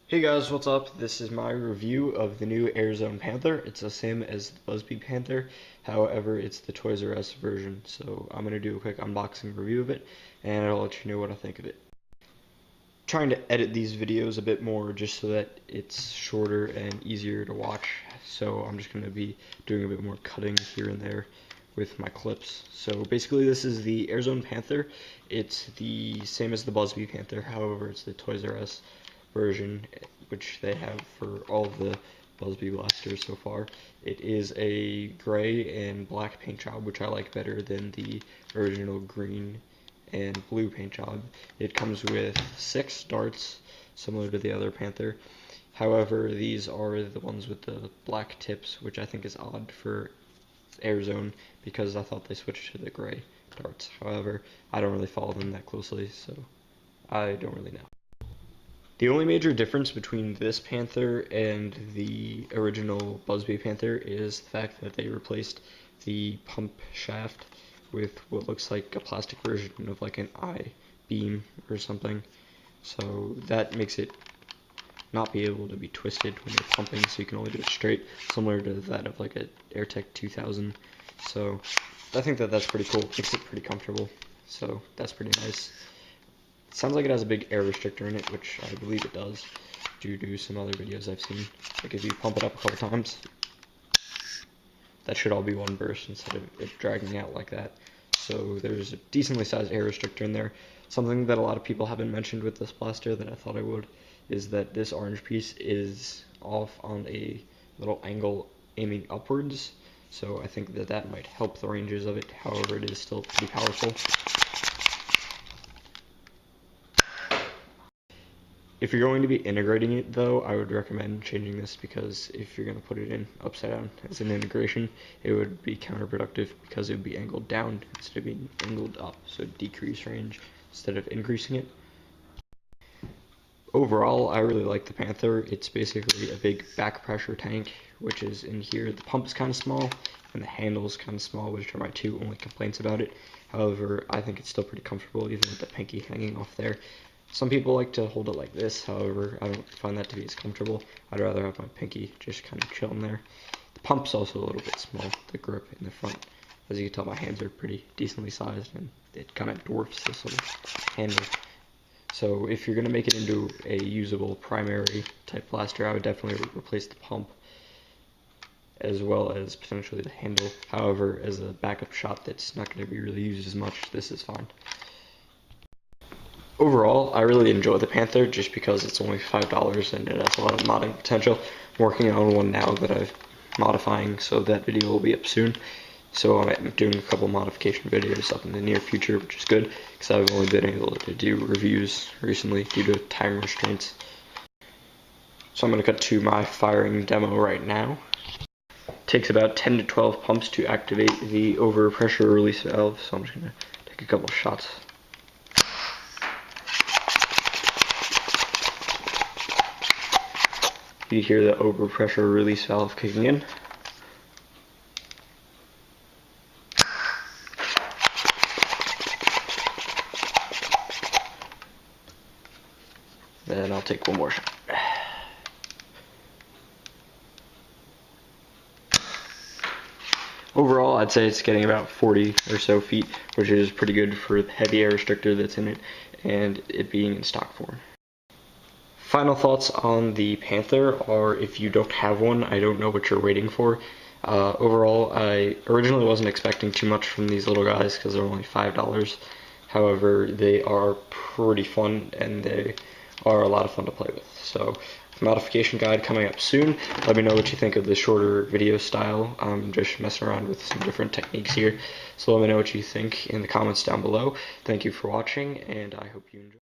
Hey guys, what's up? This is my review of the new Airzone Panther. It's the same as the Busby Panther, however, it's the Toys R Us version. So I'm going to do a quick unboxing review of it, and I'll let you know what I think of it. Trying to edit these videos a bit more just so that it's shorter and easier to watch. So I'm just going to be doing a bit more cutting here and there with my clips. So basically this is the Airzone Panther. It's the same as the Busby Panther, however, it's the Toys R Us version, which they have for all of the Busby blasters so far. It is a gray and black paint job, which I like better than the original green and blue paint job. It comes with 6 darts, similar to the other Panther. However, these are the ones with the black tips, which I think is odd for Airzone because I thought they switched to the gray darts. However, I don't really follow them that closely, so I don't really know. The only major difference between this Panther and the original Busby Panther is the fact that they replaced the pump shaft with what looks like a plastic version of like an I-beam or something. So that makes it not be able to be twisted when you're pumping, so you can only do it straight, similar to that of like a AirTech 2000. So I think that that's pretty cool. Makes it pretty comfortable. So that's pretty nice. Sounds like it has a big air restrictor in it, which I believe it does, due to some other videos I've seen. Like if you pump it up a couple times, that should all be one burst instead of it dragging out like that. So there's a decently sized air restrictor in there. Something that a lot of people haven't mentioned with this blaster that I thought I would is that this orange piece is off on a little angle aiming upwards. So I think that that might help the ranges of it. However, it is still pretty powerful. If you're going to be integrating it though, I would recommend changing this, because if you're going to put it in upside down as an integration, it would be counterproductive because it would be angled down instead of being angled up, so decrease range instead of increasing it. Overall, I really like the Panther. It's basically a big back pressure tank, which is in here. The pump is kind of small, and the handle is kind of small, which are my two only complaints about it. However, I think it's still pretty comfortable, even with the pinky hanging off there. Some people like to hold it like this, however, I don't find that to be as comfortable. I'd rather have my pinky just kind of chilling there. The pump's also a little bit small, the grip in the front. As you can tell, my hands are pretty decently sized, and it kind of dwarfs this little handle. So if you're going to make it into a usable primary type blaster, I would definitely replace the pump as well as potentially the handle. However, as a backup shot that's not going to be really used as much, this is fine. Overall, I really enjoy the Panther just because it's only $5 and it has a lot of modding potential. I'm working on one now that I'm modifying, so that video will be up soon. So I'm doing a couple modification videos up in the near future, which is good because I've only been able to do reviews recently due to time restraints. So I'm going to cut to my firing demo right now. It takes about 10 to 12 pumps to activate the overpressure release valve, so I'm just going to take a couple shots. You hear the overpressure release valve kicking in. Then I'll take one more shot. Overall, I'd say it's getting about 40 or so feet, which is pretty good for the heavy air restrictor that's in it and it being in stock form. Final thoughts on the Panther are, if you don't have one, I don't know what you're waiting for. Overall, I originally wasn't expecting too much from these little guys because they're only $5. However, they are pretty fun and they are a lot of fun to play with. So, modification guide coming up soon. Let me know what you think of the shorter video style. I'm just messing around with some different techniques here. So let me know what you think in the comments down below. Thank you for watching, and I hope you enjoy.